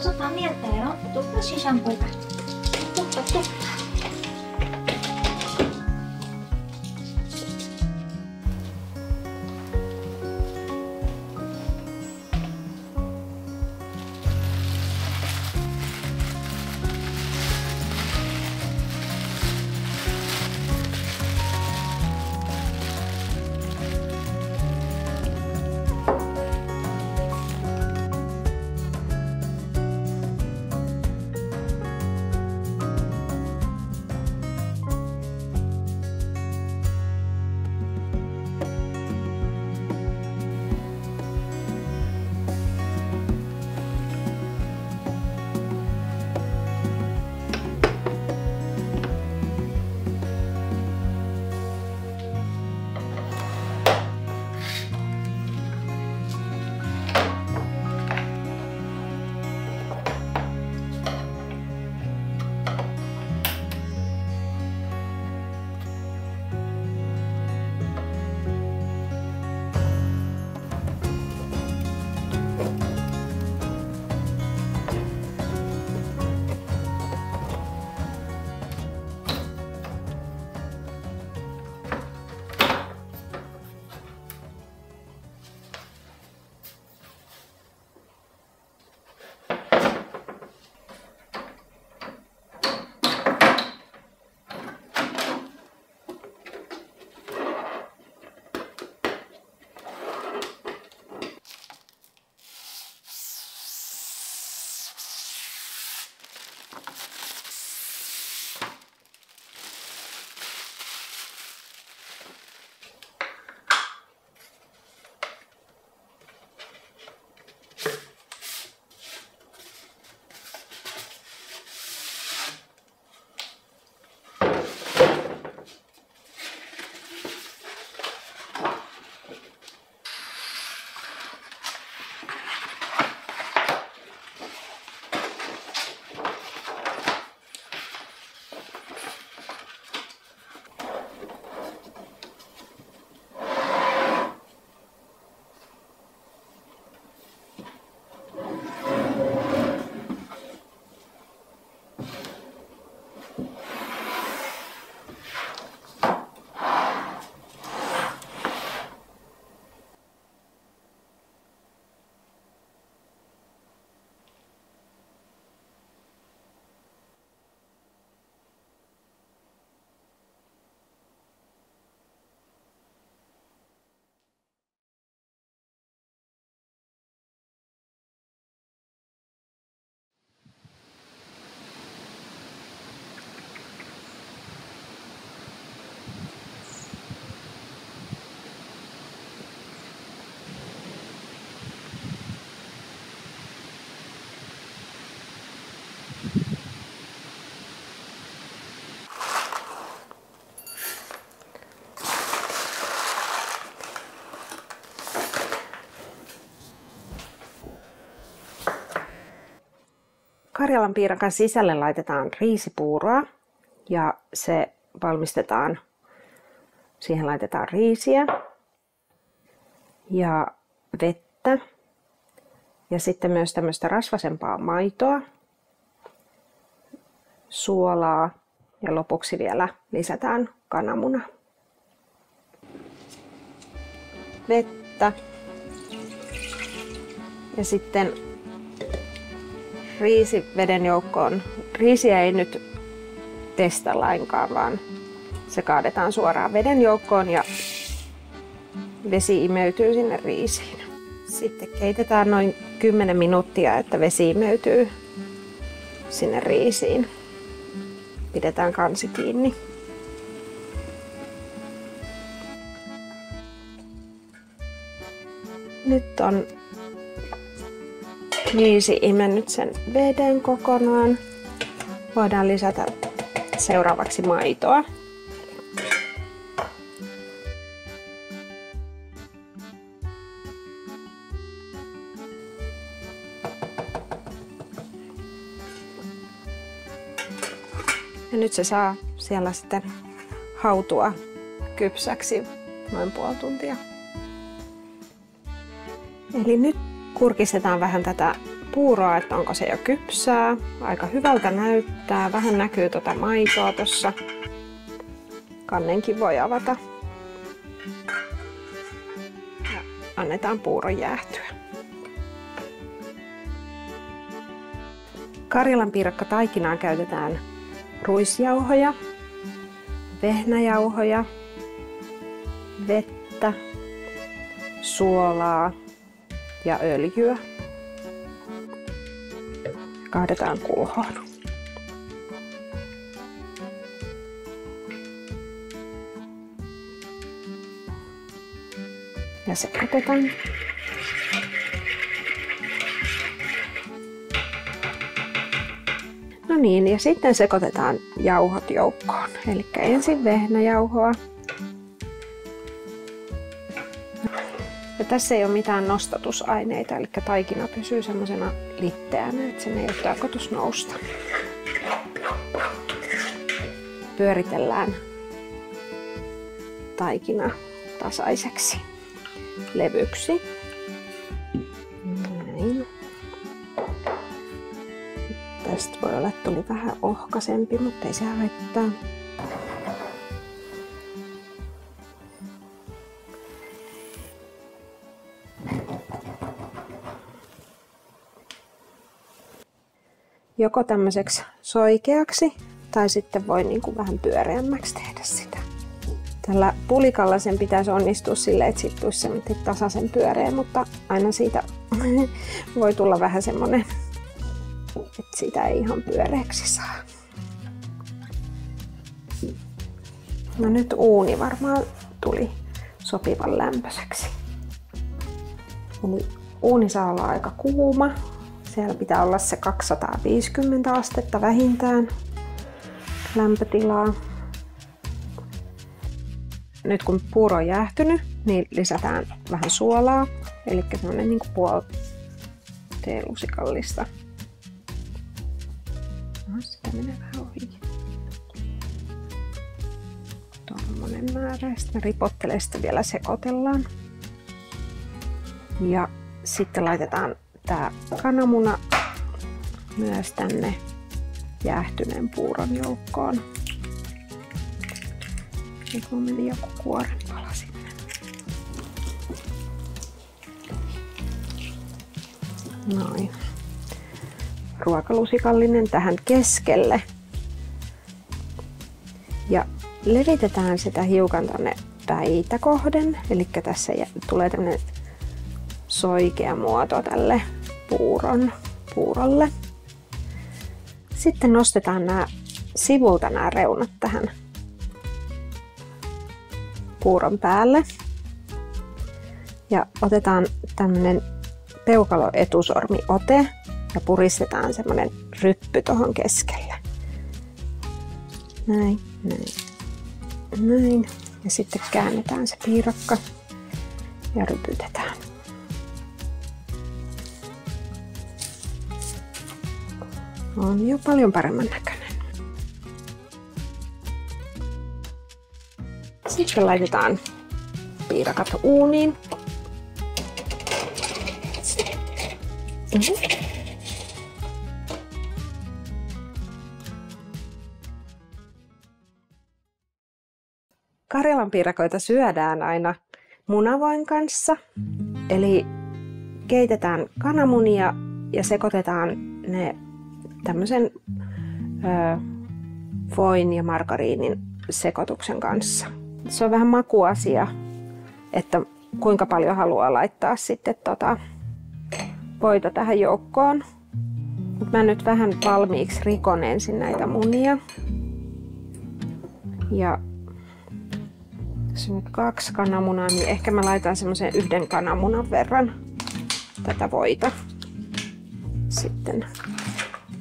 osataan mieltää ja tuppa sisään poika. Tuppa, tuppa. Karjalan piirakan sisälle laitetaan riisipuuroa ja se valmistetaan. Siihen laitetaan riisiä ja vettä ja sitten myös tämmöistä rasvasempaa maitoa, suolaa ja lopuksi vielä lisätään kananmuna. Vettä ja sitten riisiveden joukkoon. Riisiä ei nyt testa lainkaan, vaan se kaadetaan suoraan veden joukkoon ja vesi imeytyy sinne riisiin. Sitten keitetään noin 10 minuuttia, että vesi imeytyy sinne riisiin. Pidetään kansi kiinni. Nyt on riisi imennyt sen veden kokonaan. Voidaan lisätä seuraavaksi maitoa. Ja nyt se saa siellä sitten hautua kypsäksi noin puoli tuntia. Eli nyt kurkistetaan vähän tätä puuroa, että onko se jo kypsää. Aika hyvältä näyttää. Vähän näkyy tuota maitoa tuossa. Kannenkin voi avata. Ja annetaan puuron jäähtyä. Karjalanpiirakka taikinaan käytetään ruisjauhoja, vehnäjauhoja, vettä, suolaa ja öljyä. Kaadetaan kulhoon. Ja sekoitetaan. No niin, ja sitten sekoitetaan jauhot joukkoon. Eli ensin vehnäjauhoa. Ja tässä ei ole mitään nostatusaineita, eli taikina pysyy semmoisena litteänä, että sen ei ole tarkoitus nousta. Pyöritellään taikina tasaiseksi levyksi. Näin. Tästä voi olla, että tuli vähän ohkaisempi, mutta ei se haittaa. Joko tämmöiseksi soikeaksi tai sitten voi niin kuin vähän pyöreämmäksi tehdä sitä. Tällä pulikalla sen pitäisi onnistua silleen, että siitä tulisi semmoinen tasaisen pyöreä, mutta aina siitä voi tulla vähän semmoinen, että sitä ei ihan pyöreäksi saa. No nyt uuni varmaan tuli sopivan lämpöiseksi. Eli uuni saa olla aika kuuma. Siellä pitää olla se 250 astetta vähintään lämpötilaa. Nyt kun puuro on jäähtynyt, niin lisätään vähän suolaa, eli semmoinen niin kuin puoli teelusikallista. No, sitä menee vähän ohi. Tuommoinen määrä, ja sitten ripottelee, sitä vielä sekoitellaan. Ja sitten laitetaan tää kananmuna myös tänne jäähtyneen puuron joukkoon. Ja kun meni joku kuorenpala sinne. Noin. Ruokalusikallinen tähän keskelle. Ja levitetään sitä hiukan tonne päitä kohden. Eli tässä tulee tämmönen soikea muoto tälle puurolle. Sitten nostetaan sivulta nämä reunat tähän puuron päälle. Ja otetaan tämmönen peukaloetusormiote ja puristetaan semmonen ryppy tuohon keskelle. Näin, näin, näin. Ja sitten käännetään se piirakka ja rypytetään. On jo paljon paremman näköinen. Sitten laitetaan piirakat uuniin. Karjalanpiirakoita syödään aina munavoin kanssa. Eli keitetään kananmunia ja sekoitetaan ne tämmöisen voin ja margariinin sekoituksen kanssa. Se on vähän makuasia, että kuinka paljon haluaa laittaa sitten voita tähän joukkoon. Mut mä nyt vähän valmiiksi rikon ensin näitä munia. Ja jos on nyt 2 kananmunaa, niin ehkä mä laitan semmoisen 1 kananmunan verran tätä voita sitten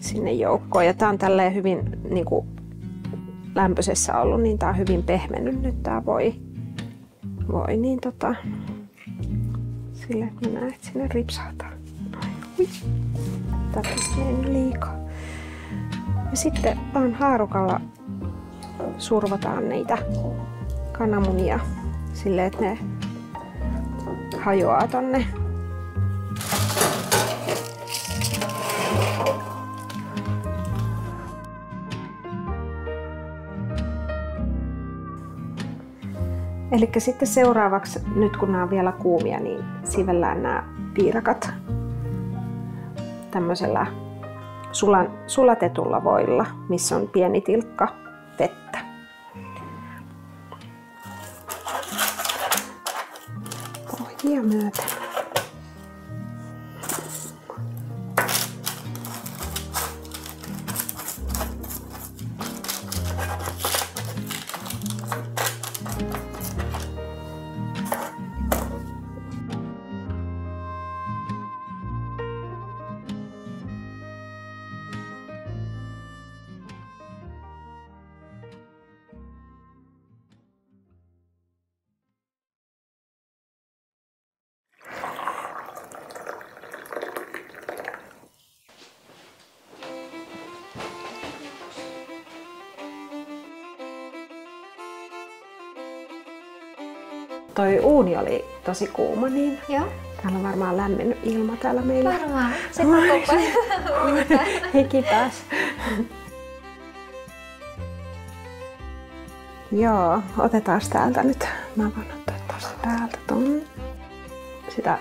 sinne joukkoon. Ja tää on tälleen hyvin niin kuin lämpöisessä ollut, niin tää on hyvin pehmennyt nyt tää voi niin sille, että mä näen, että sinne ripsahtaa. Tätä menee liikaa. Ja sitten vaan haarukalla survotaan niitä kananmunia silleen, että ne hajoaa tonne Eli sitten seuraavaksi, nyt kun nämä on vielä kuumia, niin sivellään nämä piirakat tämmöisellä sulatetulla voilla, missä on pieni tilkka vettä. Pohjia myöten. Toi uuni oli tosi kuuma, niin Joo. täällä on varmaan lämmennyt ilma täällä meillä. Varmaan. Se koko päivä. Hiki pääs. Joo, otetaan täältä nyt. Mä voin ottaa tosta päältä ton. Sitä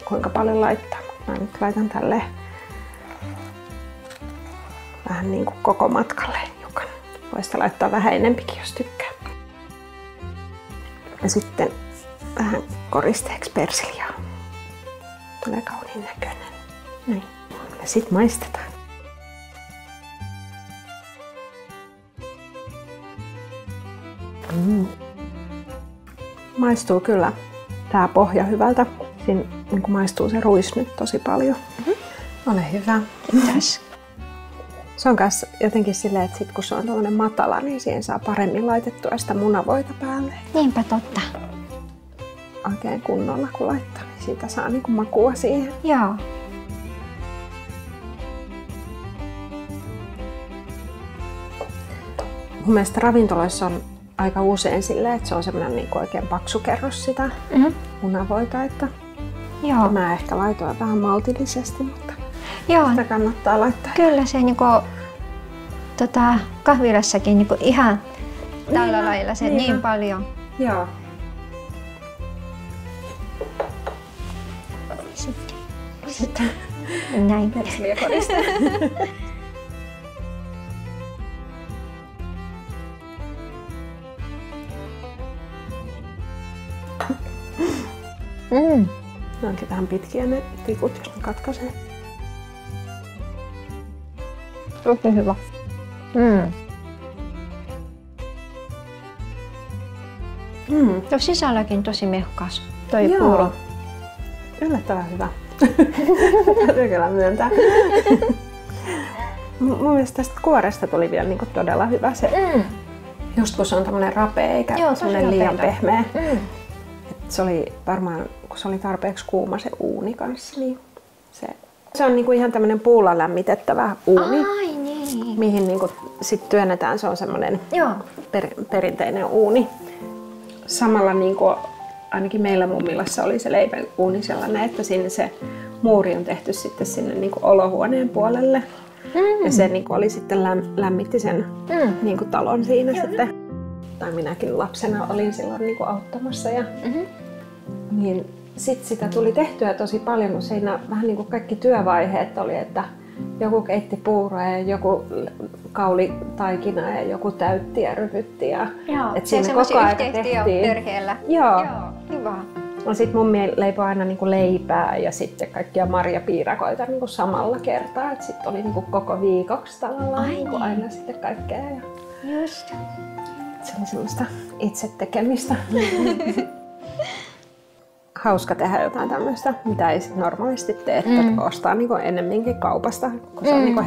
kuinka paljon laittaa. Mä nyt laitan tälleen vähän niin kuin koko matkalle hiukan. Voisi laittaa vähän enempikin, jos tykkää. Ja sitten vähän koristeeksi persiljaa. Tulee kauniin näköinen. Näin. Ja sit maistetaan. Maistuu kyllä tää pohja hyvältä. Siinä niin maistuu se ruis nyt tosi paljon. Ole hyvä. Kiitos. Se on myös jotenkin silleen, että sit kun se on tämmöinen matala, niin siihen saa paremmin laitettua sitä munavoita päälle. Niinpä totta. Oikein kunnolla kun laittaa, niin siitä saa niin kuin makua siihen. Joo. Mun mielestä ravintoloissa on aika usein silleen, että se on semmoinen niin kuin oikein paksu kerros sitä munavoita. Että Joo. mä ehkä laitoin vähän maltillisesti, mutta Joo. sitä kannattaa laittaa. Kyllä se niinku, kahvilassakin niinku ihan tällä lailla se niin paljon. Joo. Sitten näin. Persiljä koriste. Ne onkin vähän pitkiä ne tikut, jos ne katkaisee. Tosi hyvä. Tuo sisälläkin tosi mehkas. Toi Joo. puuro. Yllättävän hyvä. Täytyy kyllä myöntää. Mun mielestä tästä kuoresta tuli vielä niin todella hyvä se. Just kun se on tämmönen rapea eikä semmonen liian pehmeä. Et se oli varmaan, kun se oli tarpeeksi kuuma se uuni kanssa, niin se on niinku ihan tämmönen puulla lämmitettävä uuni. Ai niin. Mihin niinku sit työnnetään, se on semmonen perinteinen uuni. Samalla niinku ainakin meillä mummilassa oli se leipäuuni sellainen, että sinne se muuri on tehty sitten sinne niinku olohuoneen puolelle. Ja se niinku oli sitten lämmitti sen niinku talon siinä sitten. Tai minäkin lapsena olin silloin niinku auttamassa. Ja niin sit sitä tuli tehtyä tosi paljon, kun siinä vähän niinku kaikki työvaiheet oli, että joku keitti puuroa ja joku kauli taikinaa ja joku täytti ja rypytti. Ja et siinä koko ajan tehtiin perheellä. Joo. Hyvä. No sit mummi leipoi aina niinku leipää ja sitten kaikkia marjapiirakoita niinku samalla kertaa. Et sit oli niinku koko viikoksi tavallaan niinku aina sitten kaikkea. Ja just. Se oli semmoista itse tekemistä. Hauska tehdä jotain tämmöistä, mitä ei sit normaalisti tee, että ostaa niinku ennemminkin kaupasta, kun se on niinku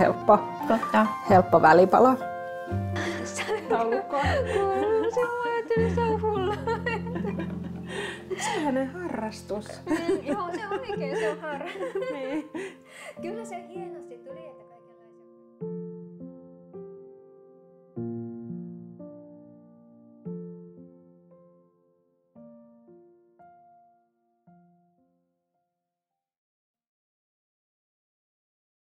helppo välipala. Taulukko. Se on ajatellut sauvulla. Se on hänen harrastus. Joo, se on oikein, se on harrastus. Niin. Kyllä se hienosti